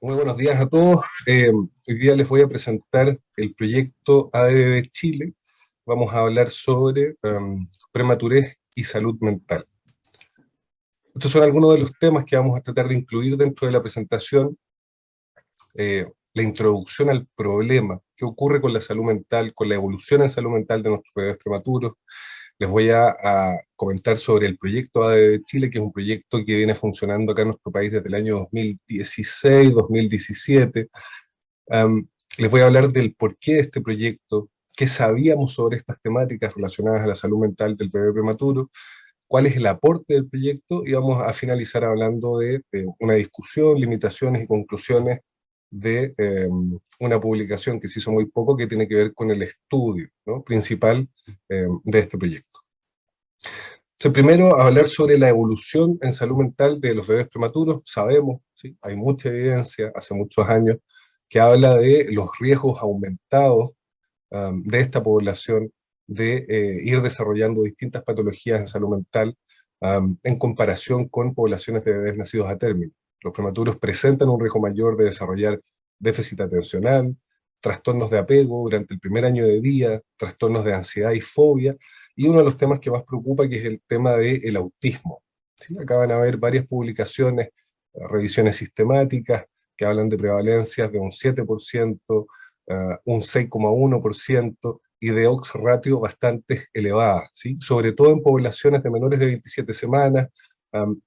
Muy buenos días a todos. Hoy día les voy a presentar el proyecto ADB Chile. Vamos a hablar sobre prematurez y salud mental. Estos son algunos de los temas que vamos a tratar de incluir dentro de la presentación. La introducción al problema, qué ocurre con la salud mental, con la evolución en salud mental de nuestros bebés prematuros. Les voy a comentar sobre el proyecto ADB Chile, que es un proyecto que viene funcionando acá en nuestro país desde el año 2016, 2017. Les voy a hablar del porqué de este proyecto, qué sabíamos sobre estas temáticas relacionadas a la salud mental del bebé prematuro, cuál es el aporte del proyecto, y vamos a finalizar hablando de una discusión, limitaciones y conclusiones de una publicación que se hizo muy poco, que tiene que ver con el estudio, ¿no?, principal de este proyecto. Entonces, primero, hablar sobre la evolución en salud mental de los bebés prematuros. Sabemos, ¿sí?, hay mucha evidencia hace muchos años que habla de los riesgos aumentados de esta población de ir desarrollando distintas patologías en salud mental en comparación con poblaciones de bebés nacidos a término. Los prematuros presentan un riesgo mayor de desarrollar déficit atencional, trastornos de apego durante el primer año de vida, trastornos de ansiedad y fobia, y uno de los temas que más preocupa, que es el tema del autismo. ¿Sí? Acá van a haber varias publicaciones, revisiones sistemáticas, que hablan de prevalencias de un 7%, un 6,1%, y de odds ratio bastante elevadas, ¿sí?, sobre todo en poblaciones de menores de 27 semanas,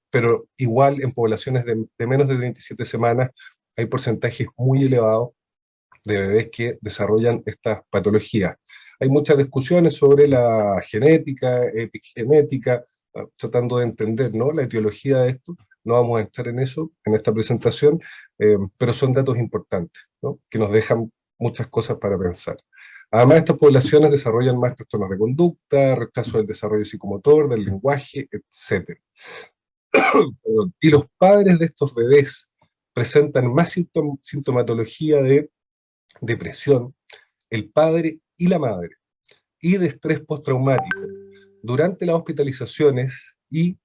pero igual en poblaciones de menos de 27 semanas hay porcentajes muy elevados de bebés que desarrollan estas patologías. Hay muchas discusiones sobre la genética, epigenética, tratando de entender, ¿no?, la etiología de esto. No vamos a entrar en eso en esta presentación, pero son datos importantes, ¿no?, que nos dejan muchas cosas para pensar. Además, estas poblaciones desarrollan más trastornos de conducta, retraso del desarrollo psicomotor, del lenguaje, etc. Y los padres de estos bebés presentan más sintomatología de depresión, el padre y la madre, y de estrés postraumático durante las hospitalizaciones, y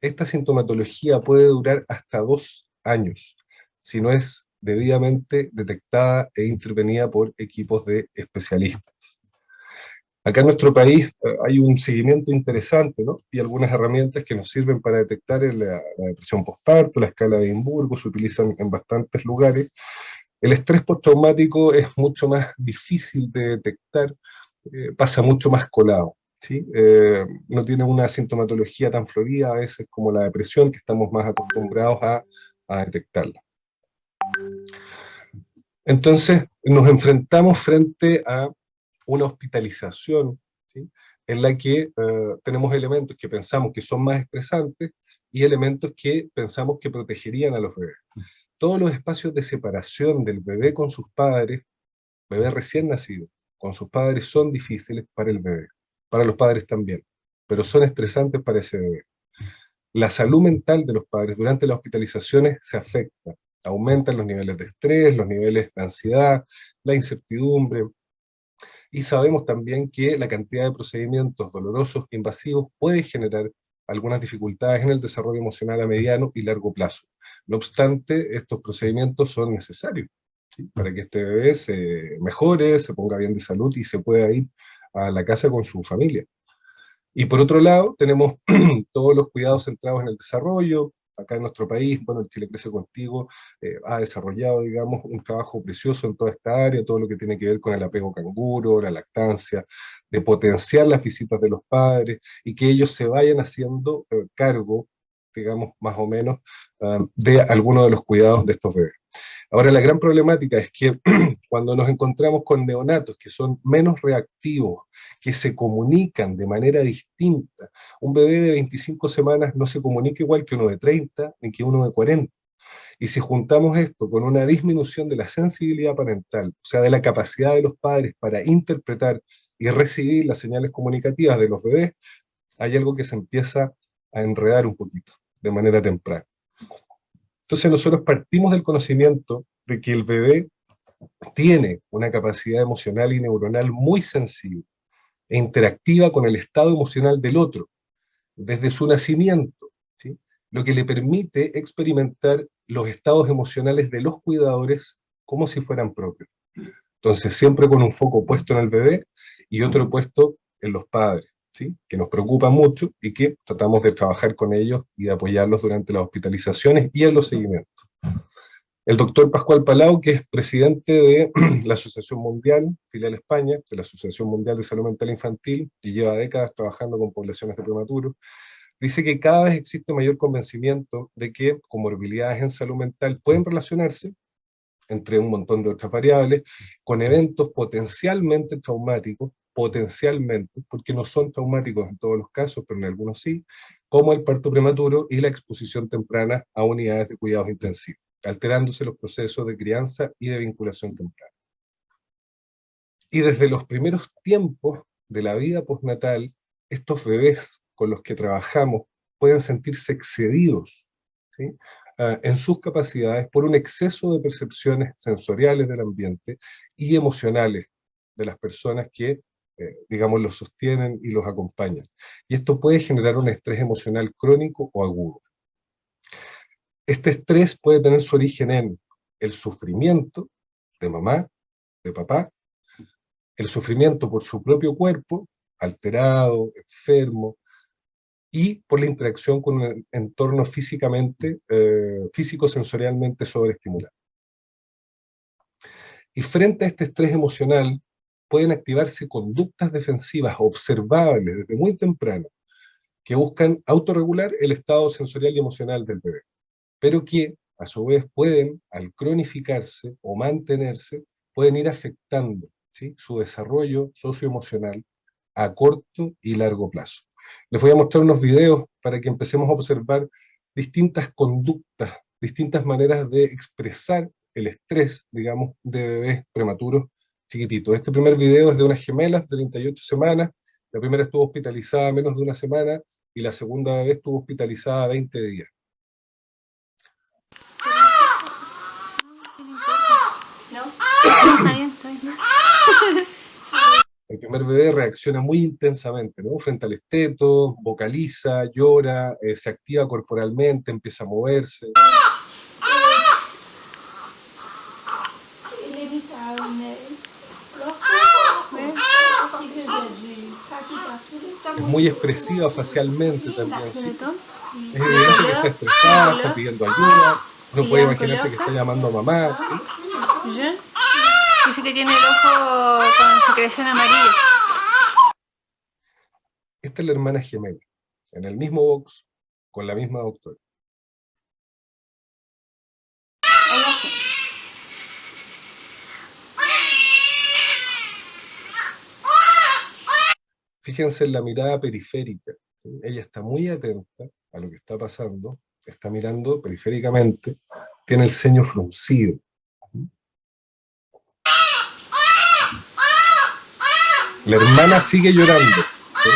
esta sintomatología puede durar hasta 2 años, si no es debidamente detectada e intervenida por equipos de especialistas. Acá en nuestro país hay un seguimiento interesante, ¿no?, y algunas herramientas que nos sirven para detectar la depresión postparto. La escala de Edimburgo se utiliza en bastantes lugares. El estrés postraumático es mucho más difícil de detectar, pasa mucho más colado, ¿sí? No tiene una sintomatología tan florida a veces como la depresión, que estamos más acostumbrados a detectarla. Entonces, nos enfrentamos frente a una hospitalización, ¿sí?, en la que tenemos elementos que pensamos que son más estresantes y elementos que pensamos que protegerían a los bebés. Todos los espacios de separación del bebé con sus padres, bebé recién nacido, con sus padres, son difíciles para el bebé, para los padres también, pero son estresantes para ese bebé. La salud mental de los padres durante las hospitalizaciones se afecta, aumentan los niveles de estrés, los niveles de ansiedad, la incertidumbre, y sabemos también que la cantidad de procedimientos dolorosos e invasivos puede generar algunas dificultades en el desarrollo emocional a mediano y largo plazo. No obstante, estos procedimientos son necesarios, ¿sí?, para que este bebé se mejore, se ponga bien de salud y se pueda ir a la casa con su familia. Y por otro lado, tenemos todos los cuidados centrados en el desarrollo. Acá en nuestro país, bueno, el Chile Crece Contigo ha desarrollado, digamos, un trabajo precioso en toda esta área, todo lo que tiene que ver con el apego canguro, la lactancia, de potenciar las visitas de los padres y que ellos se vayan haciendo cargo, digamos, más o menos, de algunos de los cuidados de estos bebés. Ahora, la gran problemática es que cuando nos encontramos con neonatos que son menos reactivos, que se comunican de manera distinta, un bebé de 25 semanas no se comunica igual que uno de 30 ni que uno de 40. Y si juntamos esto con una disminución de la sensibilidad parental, o sea, de la capacidad de los padres para interpretar y recibir las señales comunicativas de los bebés, hay algo que se empieza a enredar un poquito de manera temprana. Entonces nosotros partimos del conocimiento de que el bebé tiene una capacidad emocional y neuronal muy sensible e interactiva con el estado emocional del otro, desde su nacimiento, ¿sí? lo que le permite experimentar los estados emocionales de los cuidadores como si fueran propios. Entonces, siempre con un foco puesto en el bebé y otro puesto en los padres, ¿sí? Que nos preocupa mucho y que tratamos de trabajar con ellos y de apoyarlos durante las hospitalizaciones y en los seguimientos. El doctor Pascual Palau, que es presidente de la Asociación Mundial, filial España, de la Asociación Mundial de Salud Mental Infantil, y lleva décadas trabajando con poblaciones de prematuros, dice que cada vez existe mayor convencimiento de que comorbilidades en salud mental pueden relacionarse, entre un montón de otras variables, con eventos potencialmente traumáticos, potencialmente, porque no son traumáticos en todos los casos, pero en algunos sí, como el parto prematuro y la exposición temprana a unidades de cuidados intensivos, alterándose los procesos de crianza y de vinculación temprana. Y desde los primeros tiempos de la vida postnatal, estos bebés con los que trabajamos pueden sentirse excedidos, ¿sí? En sus capacidades por un exceso de percepciones sensoriales del ambiente y emocionales de las personas que, digamos, los sostienen y los acompañan. Y esto puede generar un estrés emocional crónico o agudo. Este estrés puede tener su origen en el sufrimiento de mamá, de papá, el sufrimiento por su propio cuerpo, alterado, enfermo, y por la interacción con un entorno físico-sensorialmente sobreestimulado. Y frente a este estrés emocional, pueden activarse conductas defensivas observables desde muy temprano, que buscan autorregular el estado sensorial y emocional del bebé, pero que a su vez pueden, al cronificarse o mantenerse, pueden ir afectando, ¿sí?, su desarrollo socioemocional a corto y largo plazo. Les voy a mostrar unos videos para que empecemos a observar distintas conductas, distintas maneras de expresar el estrés, digamos, de bebés prematuros chiquititos. Este primer video es de unas gemelas de 38 semanas. La primera estuvo hospitalizada menos de una semana y la segunda vez estuvo hospitalizada 20 días. El primer bebé reacciona muy intensamente, ¿no?, frente al esteto, vocaliza, llora, se activa corporalmente, empieza a moverse. Es muy expresiva facialmente también, ¿sí? Es evidente que está estresada, está pidiendo ayuda, uno puede imaginarse que está llamando a mamá, ¿sí? Dice que tiene el ojo con secreción amarilla. Esta es la hermana gemela, en el mismo box, con la misma doctora. Fíjense en la mirada periférica, ¿sí? Ella está muy atenta a lo que está pasando, está mirando periféricamente, tiene el ceño fruncido. La hermana sigue llorando, ¿sí?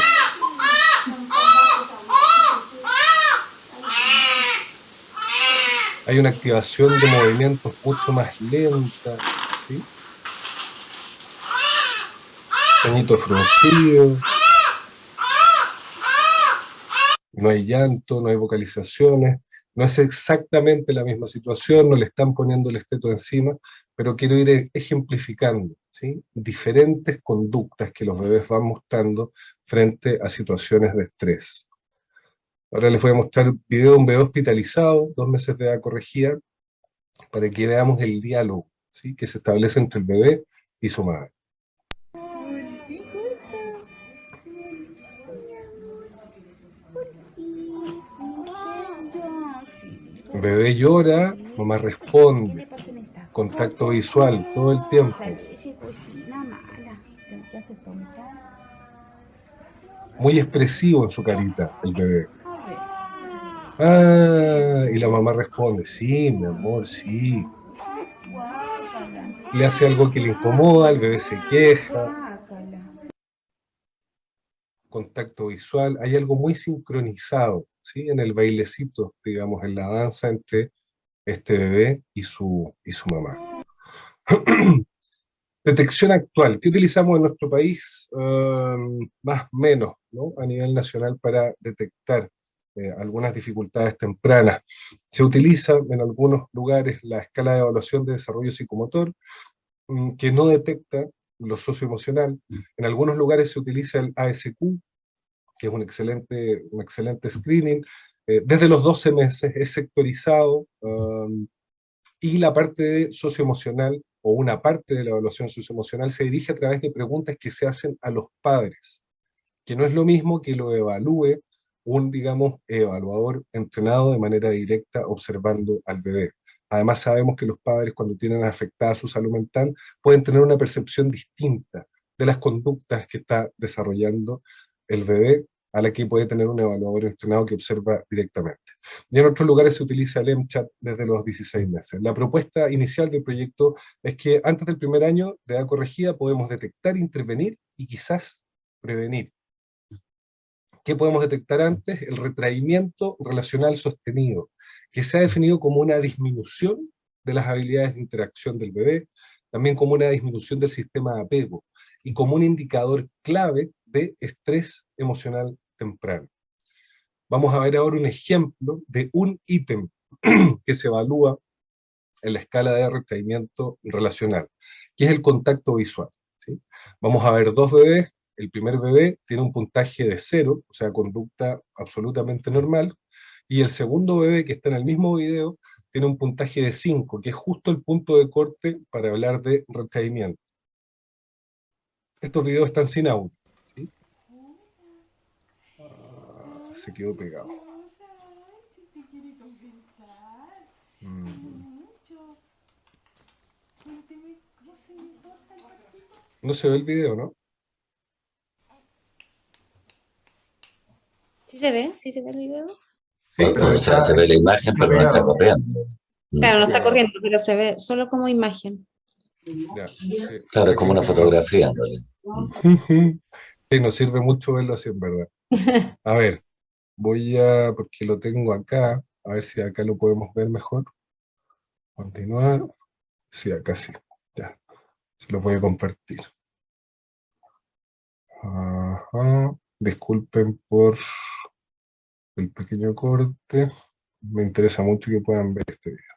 Hay una activación de movimientos mucho más lenta, ¿sí? Ceñito fruncido. No hay llanto, no hay vocalizaciones, no es exactamente la misma situación, no le están poniendo el esteto encima, pero quiero ir ejemplificando, ¿sí?, diferentes conductas que los bebés van mostrando frente a situaciones de estrés. Ahora les voy a mostrar un video de un bebé hospitalizado, 2 meses de edad corregida, para que veamos el diálogo, ¿sí?, que se establece entre el bebé y su madre. El bebé llora, mamá responde, contacto visual todo el tiempo. Muy expresivo en su carita el bebé. Ah, y la mamá responde, sí, mi amor, sí. Le hace algo que le incomoda, el bebé se queja. Contacto visual, hay algo muy sincronizado, ¿sí?, en el bailecito, digamos, en la danza entre este bebé y su mamá. Detección actual, ¿qué utilizamos en nuestro país? Más o menos, ¿no?, a nivel nacional para detectar algunas dificultades tempranas. Se utiliza en algunos lugares la escala de evaluación de desarrollo psicomotor, que no detecta lo socioemocional. En algunos lugares se utiliza el ASQ, que es un excelente screening. Desde los 12 meses es sectorizado, y la parte socioemocional, o una parte de la evaluación socioemocional, se dirige a través de preguntas que se hacen a los padres, que no es lo mismo que lo evalúe un, digamos, evaluador entrenado de manera directa observando al bebé. Además sabemos que los padres, cuando tienen afectada su salud mental, pueden tener una percepción distinta de las conductas que está desarrollando el bebé, a la que puede tener un evaluador entrenado que observa directamente. Y en otros lugares se utiliza el MCHAT desde los 16 meses. La propuesta inicial del proyecto es que antes del primer año de edad corregida podemos detectar, intervenir y quizás prevenir. ¿Qué podemos detectar antes? El retraimiento relacional sostenido, que se ha definido como una disminución de las habilidades de interacción del bebé, también como una disminución del sistema de apego, y como un indicador clave de estrés emocional temprano. Vamos a ver ahora un ejemplo de un ítem que se evalúa en la escala de retraimiento relacional, que es el contacto visual, ¿sí? Vamos a ver dos bebés. El primer bebé tiene un puntaje de 0, o sea, conducta absolutamente normal, y el segundo bebé, que está en el mismo video, tiene un puntaje de 5, que es justo el punto de corte para hablar de retraimiento. Estos videos están sin audio, ¿sí? Se quedó pegado. No se ve el video, ¿no? ¿Sí se ve el video? Sí, o sea, se ve la imagen, pero no está corriendo. Claro, no está corriendo, pero se ve solo como imagen. Ya, sí, Claro, es como una fotografía en realidad. Sí, nos sirve mucho verlo así, en verdad. A ver, porque lo tengo acá, a ver si acá lo podemos ver mejor. Continuar. Sí, acá sí. Ya, se lo voy a compartir. Ajá. Disculpen por el pequeño corte. Me interesa mucho que puedan ver este video.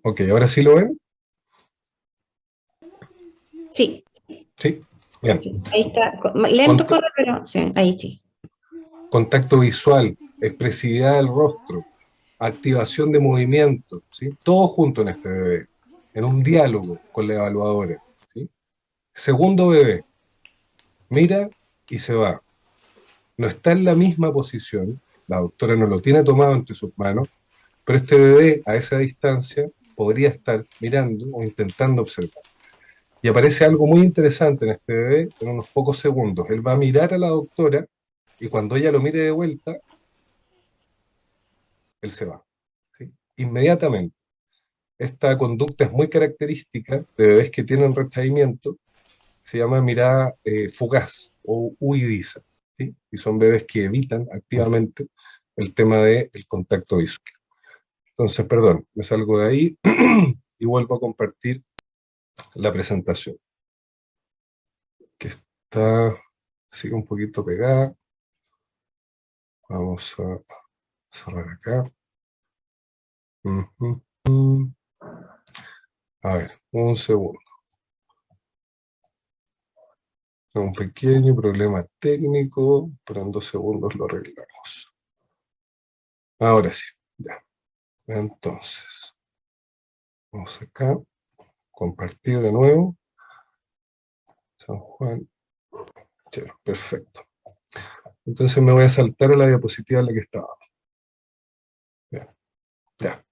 Ok, ¿ahora sí lo ven? Sí. Sí, bien. Ahí está. Lento corre, pero sí, ahí sí. Contacto visual, expresividad del rostro, activación de movimiento, ¿sí? Todo junto en este bebé, en un diálogo con la evaluadora, ¿sí? Segundo bebé, mira y se va. No está en la misma posición, la doctora no lo tiene tomado entre sus manos, pero este bebé a esa distancia podría estar mirando o intentando observar. Y aparece algo muy interesante en este bebé en unos pocos segundos. Él va a mirar a la doctora y cuando ella lo mire de vuelta, él se va, ¿sí? Inmediatamente. Esta conducta es muy característica de bebés que tienen retraimiento, se llama mirada fugaz o huidiza, ¿sí? Y son bebés que evitan activamente el tema del contacto visual. Entonces, perdón, me salgo de ahí y vuelvo a compartir la presentación, que sigue un poquito pegada. Vamos a cerrar acá. A ver, un segundo. Un pequeño problema técnico, pero en 2 segundos lo arreglamos. Ahora sí, ya. Entonces, vamos acá, compartir de nuevo. San Juan. Ya, perfecto. Entonces me voy a saltar a la diapositiva en la que estaba. Bien, ya.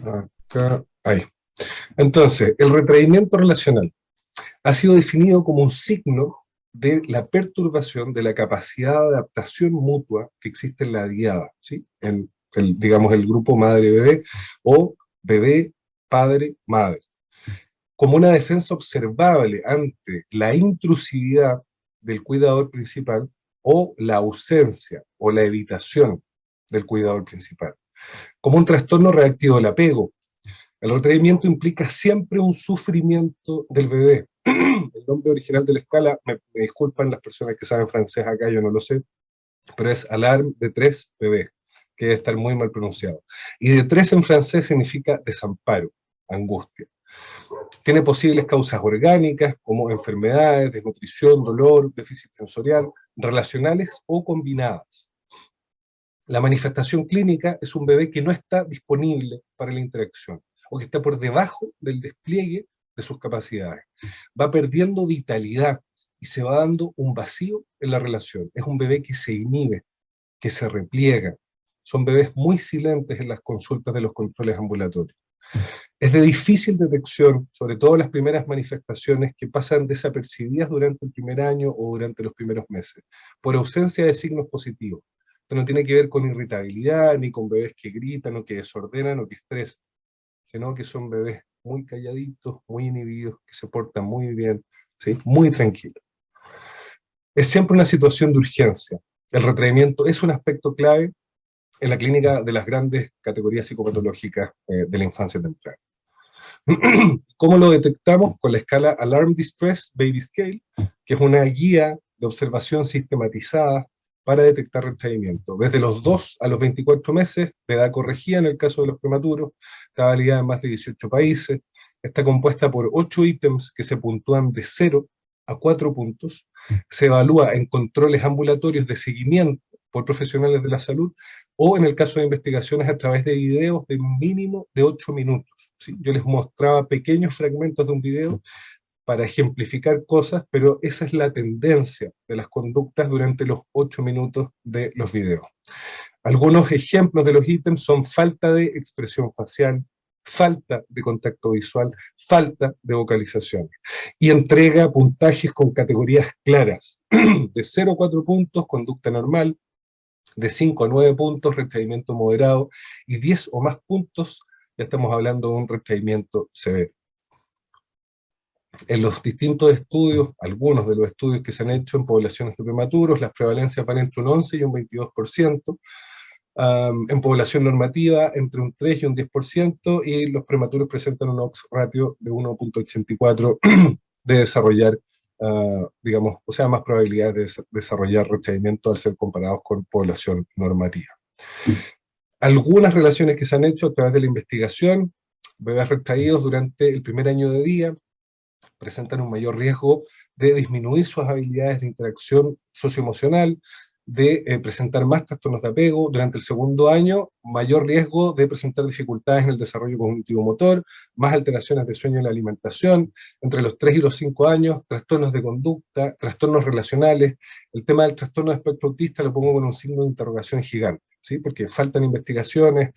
Acá, ahí. Entonces, el retraimiento relacional ha sido definido como un signo de la perturbación de la capacidad de adaptación mutua que existe en la diada, ¿sí? En digamos, el grupo madre-bebé o bebé-padre-madre, como una defensa observable ante la intrusividad del cuidador principal o la ausencia o la evitación del cuidador principal, como un trastorno reactivo del apego. El retraimiento implica siempre un sufrimiento del bebé, El nombre original de la escala, me disculpan las personas que saben francés acá, yo no lo sé, pero es Alarme de Tres bebés, que debe estar muy mal pronunciado. Y de tres en francés significa desamparo, angustia. Tiene posibles causas orgánicas como enfermedades, desnutrición, dolor, déficit sensorial, relacionales o combinadas. La manifestación clínica es un bebé que no está disponible para la interacción o que está por debajo del despliegue de sus capacidades. Va perdiendo vitalidad y se va dando un vacío en la relación. Es un bebé que se inhibe, que se repliega. Son bebés muy silentes en las consultas de los controles ambulatorios. Es de difícil detección, sobre todo las primeras manifestaciones que pasan desapercibidas durante el primer año o durante los primeros meses, por ausencia de signos positivos. Esto no tiene que ver con irritabilidad, ni con bebés que gritan o que desordenan o que estresan, sino que son bebés muy calladitos, muy inhibidos, que se portan muy bien, ¿sí? Muy tranquilos. Es siempre una situación de urgencia. El retraimiento es un aspecto clave en la clínica de las grandes categorías psicopatológicas de la infancia temprana. ¿Cómo lo detectamos? Con la escala Alarm Distress Baby Scale, que es una guía de observación sistematizada para detectar retraimiento. Desde los 2 a los 24 meses, de edad corregida en el caso de los prematuros, está validada en más de 18 países, está compuesta por 8 ítems que se puntúan de 0 a 4 puntos, se evalúa en controles ambulatorios de seguimiento por profesionales de la salud, o en el caso de investigaciones a través de videos de mínimo de 8 minutos. ¿Sí? Yo les mostraba pequeños fragmentos de un video para ejemplificar cosas, pero esa es la tendencia de las conductas durante los 8 minutos de los videos. Algunos ejemplos de los ítems son falta de expresión facial, falta de contacto visual, falta de vocalización. Y entrega puntajes con categorías claras. De 0 a 4 puntos, conducta normal; de 5 a 9 puntos, retraimiento moderado; y 10 o más puntos, ya estamos hablando de un retraimiento severo. En los distintos estudios, algunos de los estudios que se han hecho en poblaciones de prematuros, las prevalencias van entre un 11 y un 22%, en población normativa entre un 3 y un 10%, y los prematuros presentan un odds ratio de 1.84 de desarrollar, digamos, o sea, más probabilidades de desarrollar retraimiento al ser comparados con población normativa. Algunas relaciones que se han hecho a través de la investigación: bebés retraídos durante el primer año de vida presentan un mayor riesgo de disminuir sus habilidades de interacción socioemocional, de presentar más trastornos de apego. Durante el segundo año, mayor riesgo de presentar dificultades en el desarrollo cognitivo-motor, más alteraciones de sueño y la alimentación. Entre los 3 y los 5 años, trastornos de conducta, trastornos relacionales. El tema del trastorno de espectro autista lo pongo con un signo de interrogación gigante, ¿sí? Porque faltan investigaciones.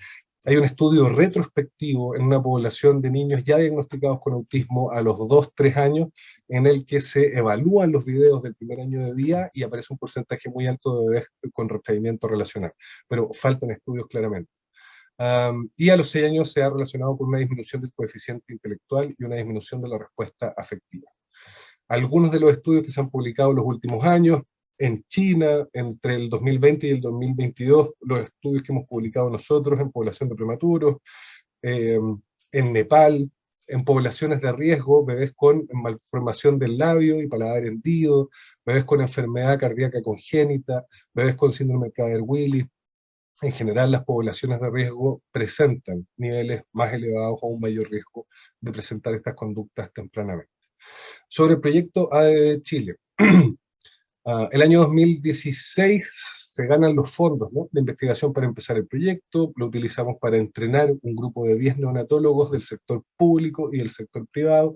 Hay un estudio retrospectivo en una población de niños ya diagnosticados con autismo a los 2-3 años, en el que se evalúan los videos del primer año de vida y aparece un porcentaje muy alto de bebés con retraimiento relacional, pero faltan estudios claramente. Y a los 6 años se ha relacionado con una disminución del coeficiente intelectual y una disminución de la respuesta afectiva. Algunos de los estudios que se han publicado en los últimos años: en China, entre el 2020 y el 2022, los estudios que hemos publicado nosotros en población de prematuros; en Nepal, en poblaciones de riesgo, bebés con malformación del labio y paladar hendido, bebés con enfermedad cardíaca congénita, bebés con síndrome de Prader-Willi. En general, las poblaciones de riesgo presentan niveles más elevados o un mayor riesgo de presentar estas conductas tempranamente. Sobre el proyecto ADB Chile. El año 2016 se ganan los fondos, ¿no?, de investigación para empezar el proyecto. Lo utilizamos para entrenar un grupo de 10 neonatólogos del sector público y del sector privado,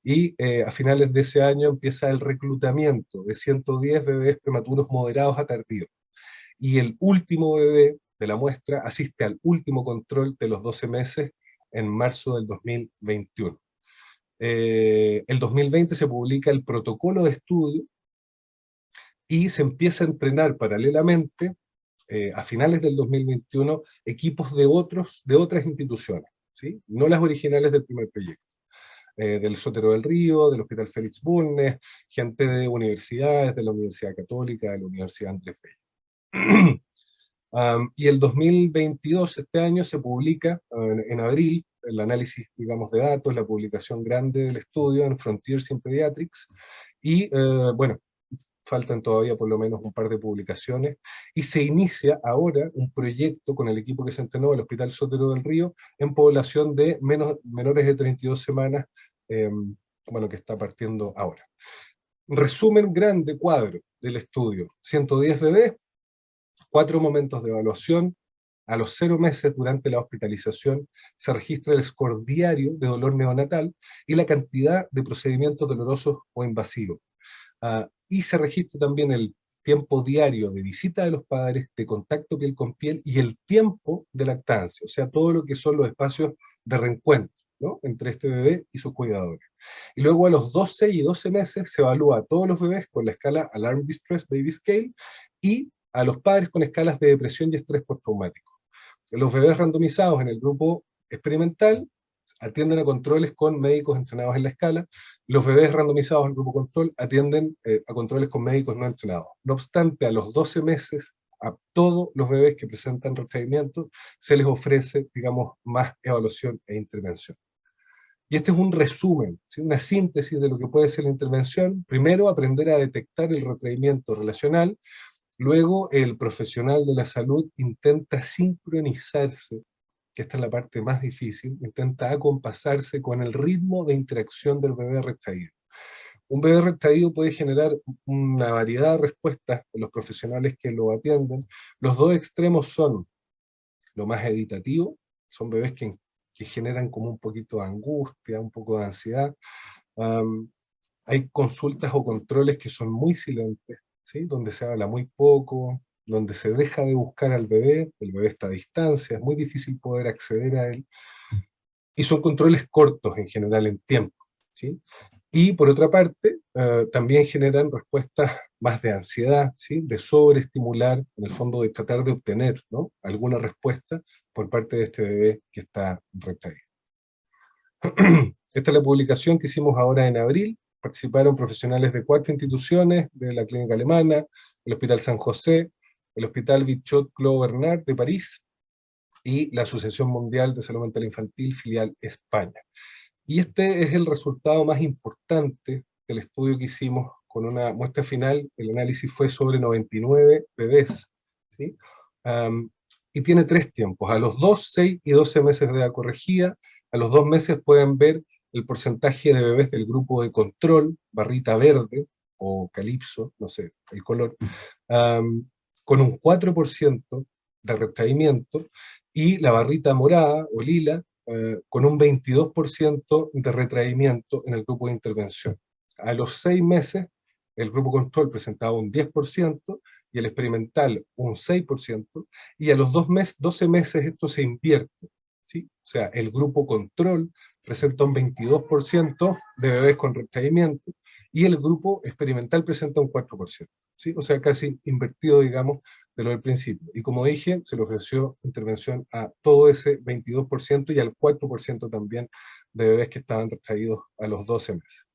y a finales de ese año empieza el reclutamiento de 110 bebés prematuros moderados a tardíos. Y el último bebé de la muestra asiste al último control de los 12 meses en marzo del 2021. El 2020 se publica el protocolo de estudio y se empieza a entrenar paralelamente, a finales del 2021, equipos de otras instituciones, ¿sí? No las originales del primer proyecto. Del Sotero del Río, del Hospital Félix Bulnes, gente de universidades, de la Universidad Católica, de la Universidad Andrés Bello. Y el 2022, este año, se publica en abril el análisis, digamos, de datos, la publicación grande del estudio en Frontiers in Pediatrics, y bueno, faltan todavía por lo menos un par de publicaciones, y se inicia ahora un proyecto con el equipo que se entrenó del Hospital Sotero del Río en población de menores de 32 semanas, bueno, que está partiendo ahora. Resumen grande, cuadro del estudio: 110 bebés, 4 momentos de evaluación. A los 0 meses durante la hospitalización se registra el score diario de dolor neonatal y la cantidad de procedimientos dolorosos o invasivos. Y se registra también el tiempo diario de visita de los padres, de contacto piel con piel y el tiempo de lactancia, o sea, todo lo que son los espacios de reencuentro, ¿no?, entre este bebé y sus cuidadores. Y luego a los 12 y 12 meses se evalúa a todos los bebés con la escala Alarm Distress Baby Scale y a los padres con escalas de depresión y estrés postraumático. Los bebés randomizados en el grupo experimental atienden a controles con médicos entrenados en la escala. Los bebés randomizados al grupo control atienden a controles con médicos no entrenados. No obstante, a los 12 meses, a todos los bebés que presentan retraimiento se les ofrece, digamos, más evaluación e intervención. Y este es un resumen, ¿sí?, una síntesis de lo que puede ser la intervención. Primero, aprender a detectar el retraimiento relacional. Luego, el profesional de la salud intenta sincronizarse, que esta es la parte más difícil, intenta acompasarse con el ritmo de interacción del bebé retraído. Un bebé retraído puede generar una variedad de respuestas en los profesionales que lo atienden. Los dos extremos son lo más evitativo, son bebés que generan como un poquito de angustia, un poco de ansiedad. Hay consultas o controles que son muy silentes, ¿sí?, donde se habla muy poco, donde se deja de buscar al bebé, el bebé está a distancia, es muy difícil poder acceder a él, y son controles cortos en general en tiempo, ¿sí? Y por otra parte, también generan respuestas más de ansiedad, ¿sí?, de sobreestimular, en el fondo de tratar de obtener, ¿no?, alguna respuesta por parte de este bebé que está retraído. Esta es la publicación que hicimos ahora en abril. Participaron profesionales de 4 instituciones, de la Clínica Alemana, el Hospital San José, el Hospital Bichat-Claude Bernard de París y la Asociación Mundial de Salud Mental Infantil, filial España. Y este es el resultado más importante del estudio que hicimos con una muestra final. El análisis fue sobre 99 bebés, ¿sí? Y tiene 3 tiempos: a los 2, 6 y 12 meses de edad corregida. A los 2 meses pueden ver el porcentaje de bebés del grupo de control, barrita verde, o calipso, no sé, el color, con un 4% de retraimiento, y la barrita morada o lila, con un 22% de retraimiento en el grupo de intervención. A los 6 meses, el grupo control presentaba un 10%, y el experimental un 6%, y a los 12 meses esto se invierte, ¿sí? O sea, el grupo control presenta un 22% de bebés con retraimiento, y el grupo experimental presenta un 4%, ¿sí? O sea, casi invertido, digamos, de lo del principio. Y como dije, se le ofreció intervención a todo ese 22% y al 4% también de bebés que estaban retraídos a los 12 meses.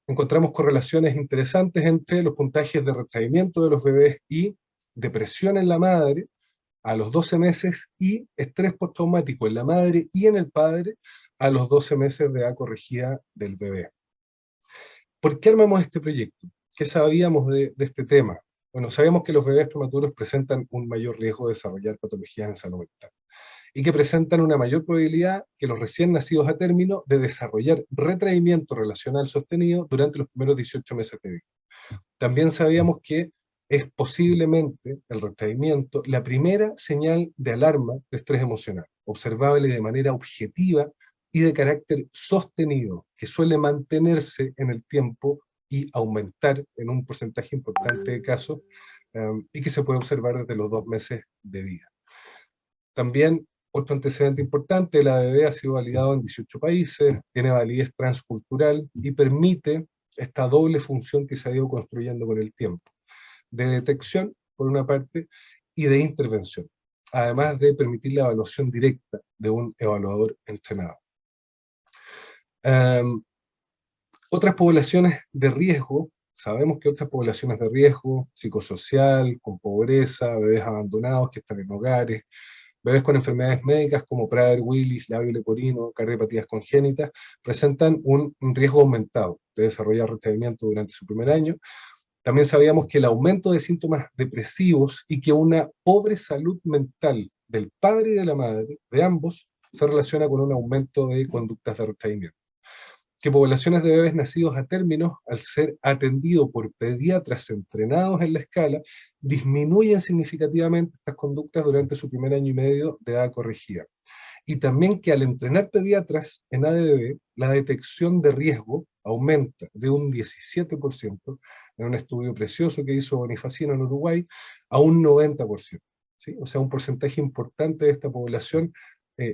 Encontramos correlaciones interesantes entre los puntajes de retraimiento de los bebés y depresión en la madre a los 12 meses y estrés postraumático en la madre y en el padre a los 12 meses de edad corregida del bebé. ¿Por qué armamos este proyecto? ¿Qué sabíamos de este tema? Bueno, sabemos que los bebés prematuros presentan un mayor riesgo de desarrollar patologías en salud mental y que presentan una mayor probabilidad que los recién nacidos a término de desarrollar retraimiento relacional sostenido durante los primeros 18 meses de vida. También sabíamos que es posiblemente el retraimiento la primera señal de alarma de estrés emocional, observable de manera objetiva y de carácter sostenido, que suele mantenerse en el tiempo y aumentar en un porcentaje importante de casos, y que se puede observar desde los 2 meses de vida. También, otro antecedente importante: la ADD ha sido validado en 18 países, tiene validez transcultural y permite esta doble función que se ha ido construyendo con el tiempo, de detección, por una parte, y de intervención, además de permitir la evaluación directa de un evaluador entrenado. Otras poblaciones de riesgo: sabemos que otras poblaciones de riesgo psicosocial, con pobreza, bebés abandonados que están en hogares, Bebés con enfermedades médicas como Prader-Willis, labio leporino, cardiopatías congénitas, presentan un riesgo aumentado de desarrollar retraimiento durante su primer año. También sabíamos que el aumento de síntomas depresivos y que una pobre salud mental del padre y de la madre, de ambos, se relaciona con un aumento de conductas de retraimiento. Que poblaciones de bebés nacidos a términos, al ser atendidos por pediatras entrenados en la escala, disminuyen significativamente estas conductas durante su primer año y medio de edad corregida. Y también que al entrenar pediatras en ADBB, la detección de riesgo aumenta de un 17%, en un estudio precioso que hizo Bonifacino en Uruguay, a un 90%. ¿Sí? O sea, un porcentaje importante de esta población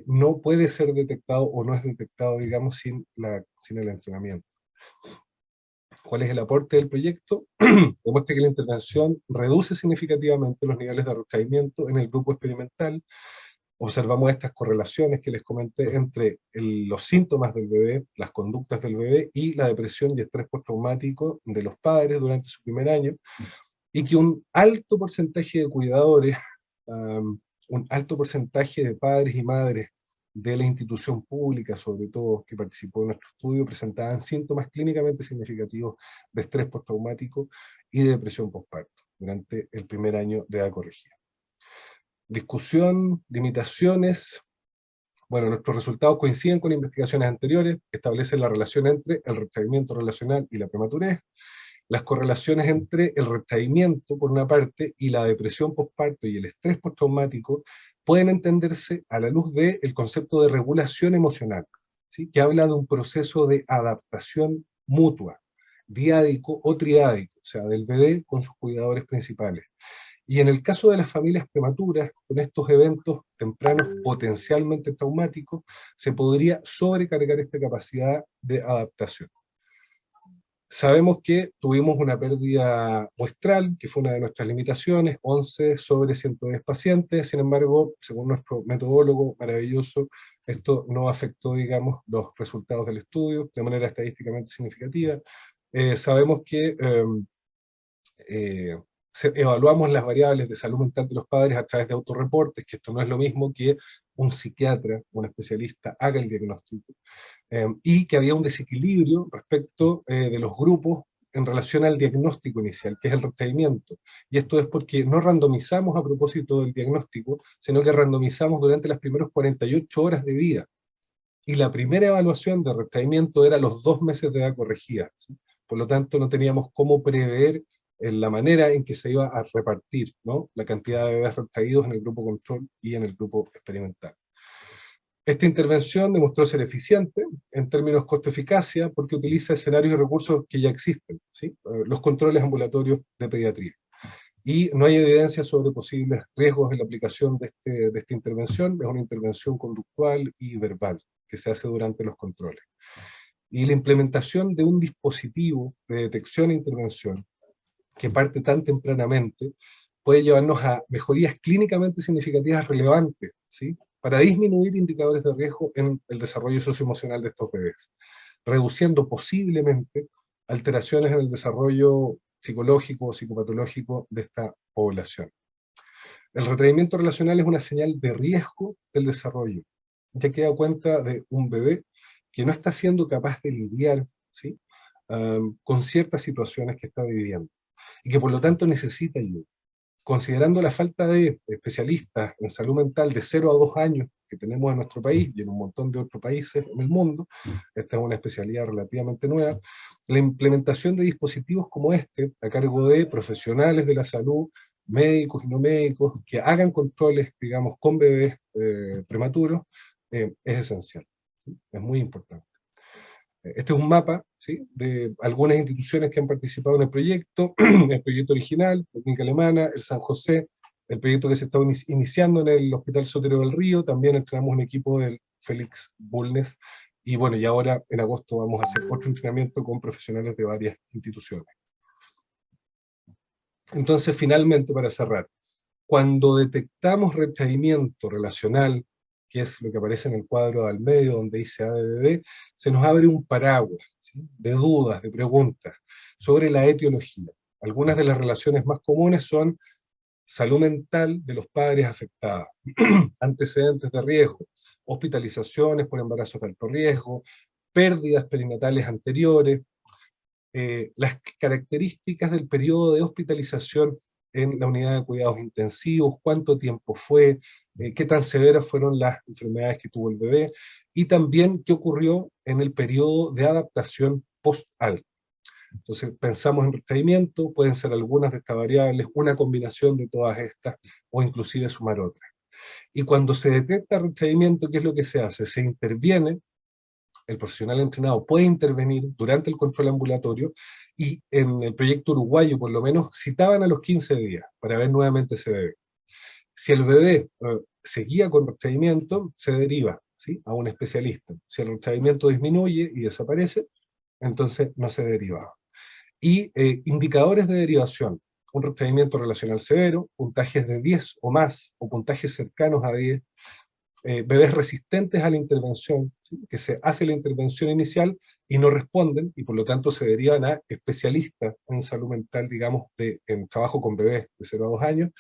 no puede ser detectado o no es detectado, digamos, sin el entrenamiento. ¿Cuál es el aporte del proyecto? Demuestra que la intervención reduce significativamente los niveles de recaimiento en el grupo experimental. Observamos estas correlaciones que les comenté entre los síntomas del bebé, las conductas del bebé y la depresión y estrés postraumático de los padres durante su primer año, y que un alto porcentaje de cuidadores, un alto porcentaje de padres y madres de la institución pública, sobre todo, que participó en nuestro estudio, presentaban síntomas clínicamente significativos de estrés postraumático y de depresión postparto durante el primer año de edad corregida. Discusión, limitaciones. Bueno, nuestros resultados coinciden con investigaciones anteriores que establecen la relación entre el retraimiento relacional y la prematurez, las correlaciones entre el retraimiento, por una parte, y la depresión postparto y el estrés postraumático pueden entenderse a la luz del concepto de regulación emocional, ¿sí? Que habla de un proceso de adaptación mutua, diádico o triádico, o sea, del bebé con sus cuidadores principales. Y en el caso de las familias prematuras, con estos eventos tempranos potencialmente traumáticos, se podría sobrecargar esta capacidad de adaptación. Sabemos que tuvimos una pérdida muestral, que fue una de nuestras limitaciones, 11 sobre 110 pacientes, sin embargo, según nuestro metodólogo maravilloso, esto no afectó, digamos, los resultados del estudio de manera estadísticamente significativa. Sabemos que evaluamos las variables de salud mental de los padres a través de autorreportes, que esto no es lo mismo que un psiquiatra, un especialista, haga el diagnóstico, y que había un desequilibrio respecto de los grupos en relación al diagnóstico inicial, que es el retraimiento. Y esto es porque no randomizamos a propósito del diagnóstico, sino que randomizamos durante las primeras 48 horas de vida. Y la primera evaluación de retraimiento era los 2 meses de edad corregida, ¿sí? Por lo tanto, no teníamos cómo prever la manera en que se iba a repartir, ¿no?, la cantidad de bebés retraídos en el grupo control y en el grupo experimental. Esta intervención demostró ser eficiente en términos costo-eficacia porque utiliza escenarios y recursos que ya existen, ¿sí? Los controles ambulatorios de pediatría. Y no hay evidencia sobre posibles riesgos en la aplicación de esta intervención. Es una intervención conductual y verbal que se hace durante los controles. Y la implementación de un dispositivo de detección e intervención que parte tan tempranamente puede llevarnos a mejorías clínicamente significativas relevantes, ¿sí?, para disminuir indicadores de riesgo en el desarrollo socioemocional de estos bebés, reduciendo posiblemente alteraciones en el desarrollo psicológico o psicopatológico de esta población. El retraimiento relacional es una señal de riesgo del desarrollo, ya que da cuenta de un bebé que no está siendo capaz de lidiar, ¿sí?, con ciertas situaciones que está viviendo, y que por lo tanto necesita ayuda. Considerando la falta de especialistas en salud mental de 0 a 2 años que tenemos en nuestro país y en un montón de otros países en el mundo, esta es una especialidad relativamente nueva, la implementación de dispositivos como este, a cargo de profesionales de la salud, médicos y no médicos, que hagan controles, digamos, con bebés prematuros, es esencial, ¿sí? Es muy importante. Este es un mapa, ¿sí?, de algunas instituciones que han participado en el proyecto original, la Clínica Alemana, el San José, el proyecto que se está iniciando en el Hospital Sotero del Río, también entrenamos un equipo del Félix Bulnes, y bueno, y ahora en agosto vamos a hacer otro entrenamiento con profesionales de varias instituciones. Entonces, finalmente, para cerrar, cuando detectamos retraimiento relacional, que es lo que aparece en el cuadro al medio, donde dice ADBB, se nos abre un paraguas, ¿sí?, de dudas, de preguntas, sobre la etiología. Algunas de las relaciones más comunes son salud mental de los padres afectados, antecedentes de riesgo, hospitalizaciones por embarazos de alto riesgo, pérdidas perinatales anteriores, las características del periodo de hospitalización en la unidad de cuidados intensivos, cuánto tiempo fue, qué tan severas fueron las enfermedades que tuvo el bebé, y también qué ocurrió en el periodo de adaptación post-alta. Entonces pensamos en retraimiento, pueden ser algunas de estas variables, una combinación de todas estas, o inclusive sumar otras. Y cuando se detecta retraimiento, ¿qué es lo que se hace? Se interviene, el profesional entrenado puede intervenir durante el control ambulatorio, y en el proyecto uruguayo por lo menos citaban a los 15 días para ver nuevamente ese bebé. Si el bebé seguía con retraimiento, se deriva, ¿sí?, a un especialista. Si el retraimiento disminuye y desaparece, entonces no se deriva. Y indicadores de derivación: un retraimiento relacional severo, puntajes de 10 o más, o puntajes cercanos a 10, bebés resistentes a la intervención, ¿sí?, que se hace la intervención inicial y no responden, y por lo tanto se derivan a especialistas en salud mental, digamos, en trabajo con bebés de 0 a 2 años,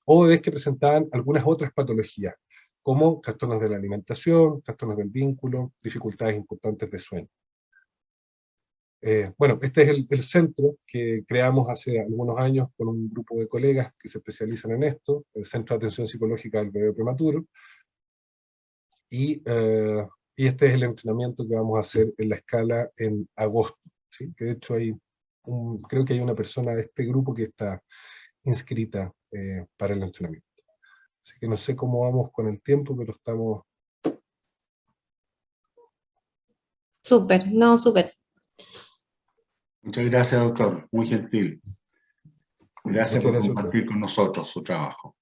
o bebés que presentaban algunas otras patologías, como trastornos de la alimentación, trastornos del vínculo, dificultades importantes de sueño. Bueno, este es el centro que creamos hace algunos años con un grupo de colegas que se especializan en esto, el Centro de Atención Psicológica del Bebé Prematuro, y este es el entrenamiento que vamos a hacer en la escala en agosto, ¿sí? Que de hecho creo que hay una persona de este grupo que está inscrita para el entrenamiento. Así que no sé cómo vamos con el tiempo, pero estamos... Súper, no, súper. Muchas gracias, doctor. Muy gentil. Gracias Muchas por gracias a compartir con nosotros su trabajo.